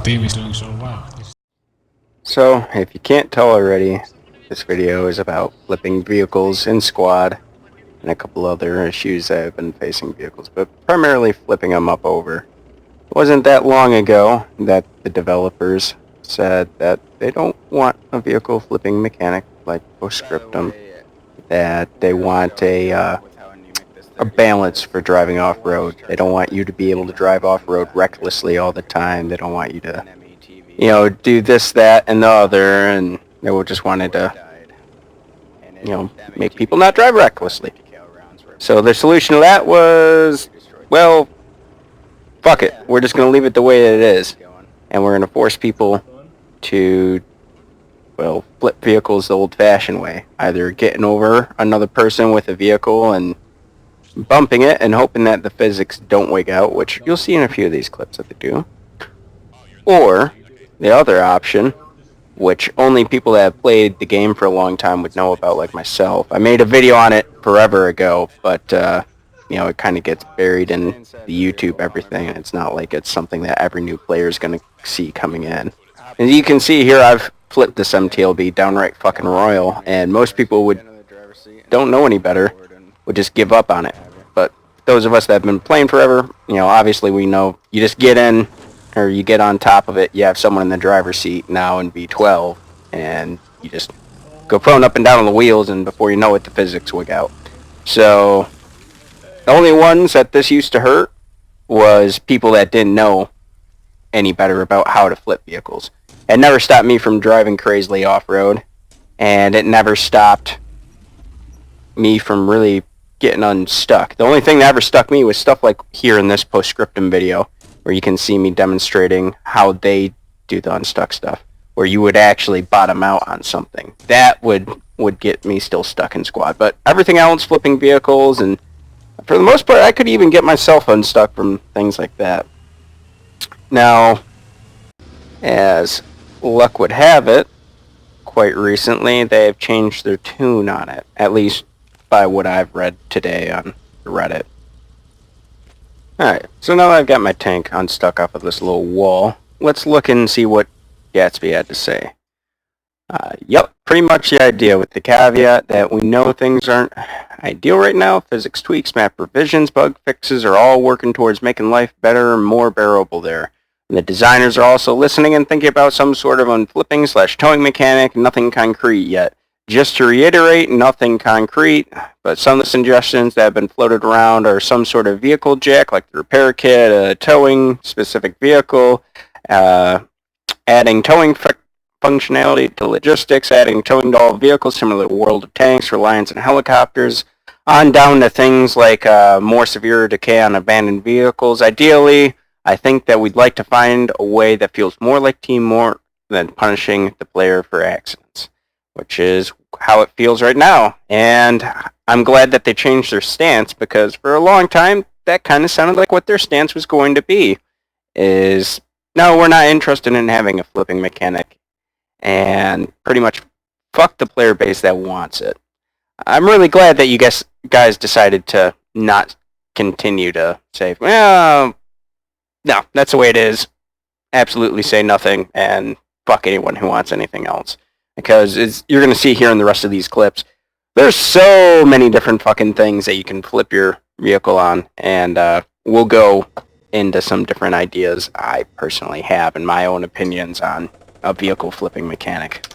game is doing so well. So, if you can't tell already, this video is about flipping vehicles in Squad and a couple other issues that have been facing vehicles, but primarily flipping them up over. It wasn't that long ago that the developers said that they don't want a vehicle flipping mechanic like Postscriptum, that they want a balance for driving off-road. They don't want you to be able to drive off-road recklessly all the time. They don't want you to, do this, that, and the other, and they just wanted to, make people not drive recklessly. So their solution to that was, well, fuck it. We're just going to leave it the way it is. And we're going to force people to, flip vehicles the old-fashioned way. Either getting over another person with a vehicle and bumping it and hoping that the physics don't wig out, which you'll see in a few of these clips that they do. Or the other option, which only people that have played the game for a long time would know about, like myself. I made a video on it forever ago, but it kind of gets buried in the YouTube everything, and it's not like it's something that every new player is going to see coming in. And you can see here I've flipped this MTLB downright fucking royal, and most people don't know any better, would just give up on it. But those of us that have been playing forever, obviously we know you just get in, or you get on top of it, you have someone in the driver's seat now in V12, and you just go prone up and down on the wheels, and before you know it, the physics wig out. So the only ones that this used to hurt was people that didn't know any better about how to flip vehicles. It never stopped me from driving crazily off-road, and it never stopped me from really getting unstuck. The only thing that ever stuck me was stuff like here in this Postscriptum video, where you can see me demonstrating how they do the unstuck stuff, where you would actually bottom out on something. That would get me still stuck in Squad. But everything else, flipping vehicles, and for the most part, I could even get myself unstuck from things like that. Now, as luck would have it, quite recently, they have changed their tune on it, at least by what I've read today on Reddit. Alright, so now that I've got my tank unstuck off of this little wall, let's look and see what Gatsby had to say. Yep, pretty much the idea, with the caveat that we know things aren't ideal right now. Physics tweaks, map revisions, bug fixes are all working towards making life better and more bearable there. And the designers are also listening and thinking about some sort of unflipping/towing mechanic, nothing concrete yet. Just to reiterate, nothing concrete, but some of the suggestions that have been floated around are some sort of vehicle jack, like the repair kit, a towing specific vehicle, adding towing functionality to logistics, adding towing to all vehicles similar to World of Tanks, Reliance, and helicopters, on down to things like more severe decay on abandoned vehicles. Ideally, I think that we'd like to find a way that feels more like teamwork than punishing the player for accidents, which is how it feels right now. And I'm glad that they changed their stance, because for a long time, that kind of sounded like what their stance was going to be, is, no, we're not interested in having a flipping mechanic, and pretty much fuck the player base that wants it. I'm really glad that you guys decided to not continue to say, well, no, that's the way it is. Absolutely say nothing, and fuck anyone who wants anything else. Because you're going to see here in the rest of these clips, there's so many different fucking things that you can flip your vehicle on, and we'll go into some different ideas I personally have and my own opinions on a vehicle flipping mechanic.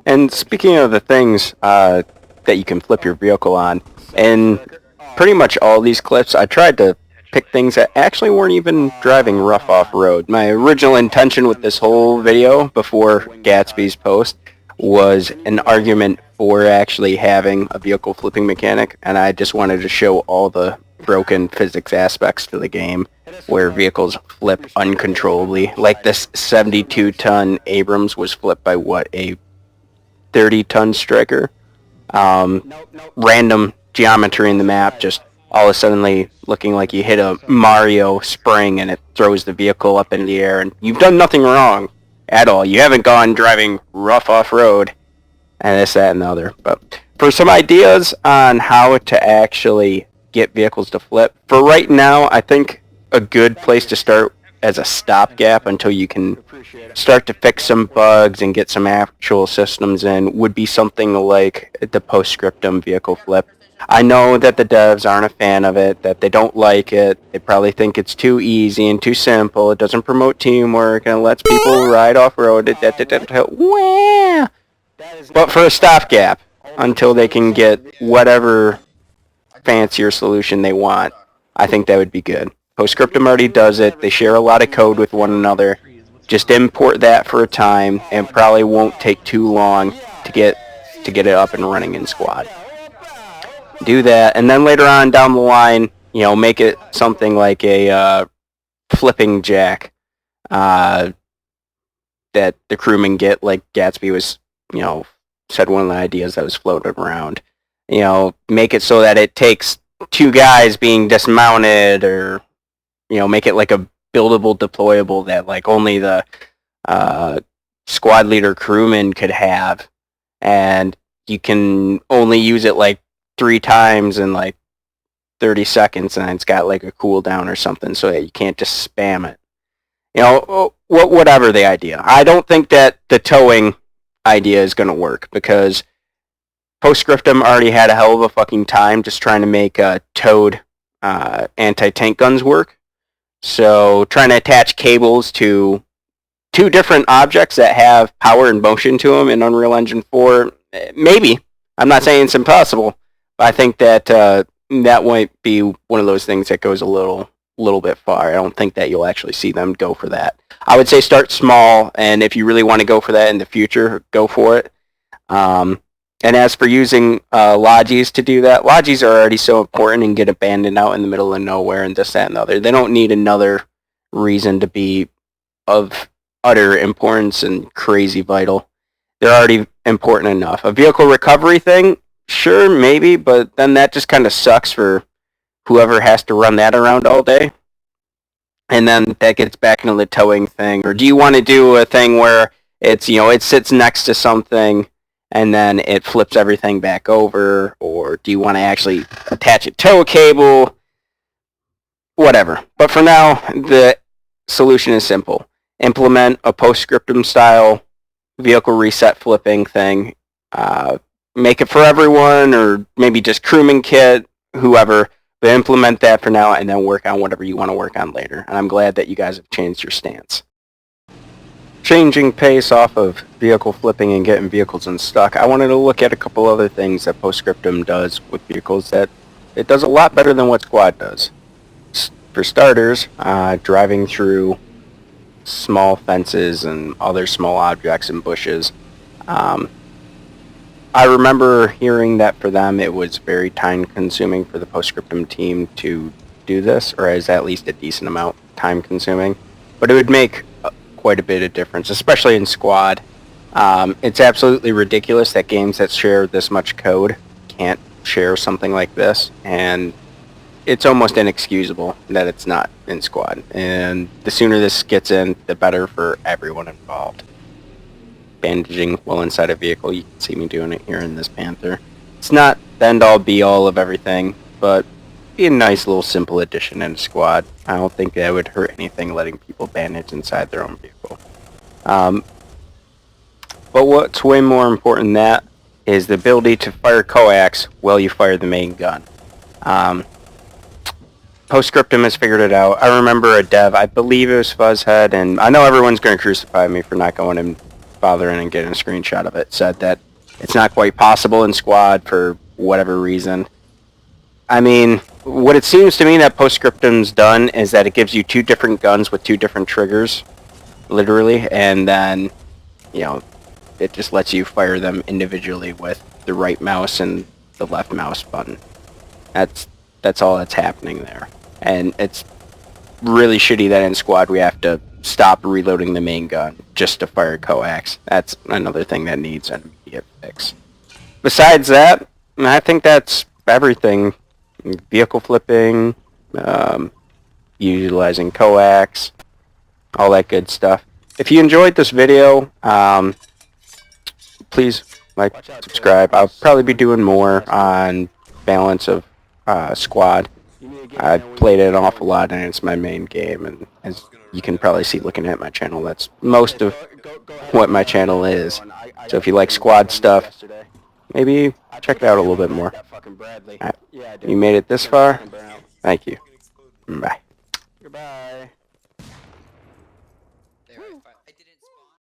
And speaking of the things that you can flip your vehicle on, in pretty much all these clips, I tried to pick things that actually weren't even driving rough off-road. My original intention with this whole video, before Gatsby's post, was an argument for actually having a vehicle flipping mechanic, and I just wanted to show all the broken physics aspects to the game, where vehicles flip uncontrollably. Like this 72-ton Abrams was flipped by, a 30-ton Striker? Random geometry in the map, just all of a sudden looking like you hit a Mario spring and it throws the vehicle up in the air, and you've done nothing wrong at all. You haven't gone driving rough off-road, and this, that, and the other. But for some ideas on how to actually get vehicles to flip, for right now, I think a good place to start as a stopgap until you can start to fix some bugs and get some actual systems in would be something like the Postscriptum vehicle flip. I know that the devs aren't a fan of it, that they don't like it. They probably think it's too easy and too simple. It doesn't promote teamwork and lets people ride off-road. But for a stopgap, until they can get whatever fancier solution they want, I think that would be good. Postscriptum already does it. They share a lot of code with one another. Just import that for a time, and probably won't take too long to get it up and running in Squad. Do that, and then later on down the line, make it something like a flipping jack that the crewmen get, like Gatsby was, said one of the ideas that was floated around. Make it so that it takes two guys being dismounted, or make it like a buildable deployable that like only the squad leader crewman could have, and you can only use it like 3 times in like 30 seconds, and it's got like a cooldown or something, so that you can't just spam it. Whatever the idea. I don't think that the towing idea is going to work, because Postscriptum already had a hell of a fucking time just trying to make towed anti-tank guns work. So trying to attach cables to 2 different objects that have power and motion to them in Unreal Engine 4, maybe. I'm not saying it's impossible, but I think that that might be one of those things that goes a little bit far. I don't think that you'll actually see them go for that. I would say start small, and if you really want to go for that in the future, go for it. And as for using Logis to do that, Logis are already so important and get abandoned out in the middle of nowhere and this, that, and the other. They don't need another reason to be of utter importance and crazy vital. They're already important enough. A vehicle recovery thing, sure, maybe, but then that just kind of sucks for whoever has to run that around all day. And then that gets back into the towing thing. Or do you want to do a thing where it's, it sits next to something and then it flips everything back over? Or do you want to actually attach a tow cable? Whatever. But for now, the solution is simple. Implement a Postscriptum style vehicle reset flipping thing. Make it for everyone, or maybe just crewman kit, whoever. But implement that for now, and then work on whatever you want to work on later. And I'm glad that you guys have changed your stance. Changing pace off of vehicle flipping and getting vehicles unstuck, I wanted to look at a couple other things that Postscriptum does with vehicles that it does a lot better than what Squad does. For starters, driving through small fences and other small objects and bushes. I remember hearing that for them it was very time consuming for the Postscriptum team to do this, or is at least a decent amount time consuming. But it would make quite a bit of difference, especially in Squad. It's absolutely ridiculous that games that share this much code can't share something like this, and it's almost inexcusable that it's not in Squad. And the sooner this gets in, the better for everyone involved. Bandaging while inside a vehicle, you can see me doing it here in this Panther. It's not the end-all be-all of everything, but be a nice little simple addition in a Squad. I don't think that would hurt anything letting people bandage inside their own vehicle. But what's way more important than that is the ability to fire coax while you fire the main gun. Postscriptum has figured it out. I remember a dev, I believe it was Fuzzhead, and I know everyone's going to crucify me for not going and bothering and getting a screenshot of it, said that it's not quite possible in Squad for whatever reason. I mean, what it seems to me that Postscriptum's done is that it gives you 2 different guns with 2 different triggers, literally, and then, it just lets you fire them individually with the right mouse and the left mouse button. That's all that's happening there. And it's really shitty that in Squad we have to stop reloading the main gun just to fire coax. That's another thing that needs an immediate fix. Besides that, I think that's everything. Vehicle flipping, utilizing coax, all that good stuff. If you enjoyed this video, please like, subscribe. I'll probably be doing more on balance of Squad. I played it an awful lot, and it's my main game, and as you can probably see looking at my channel, that's most of what my channel is. So if you like squad stuff, maybe check it out a little bit more. Alright, you made it this far? Thank you. Bye. Goodbye.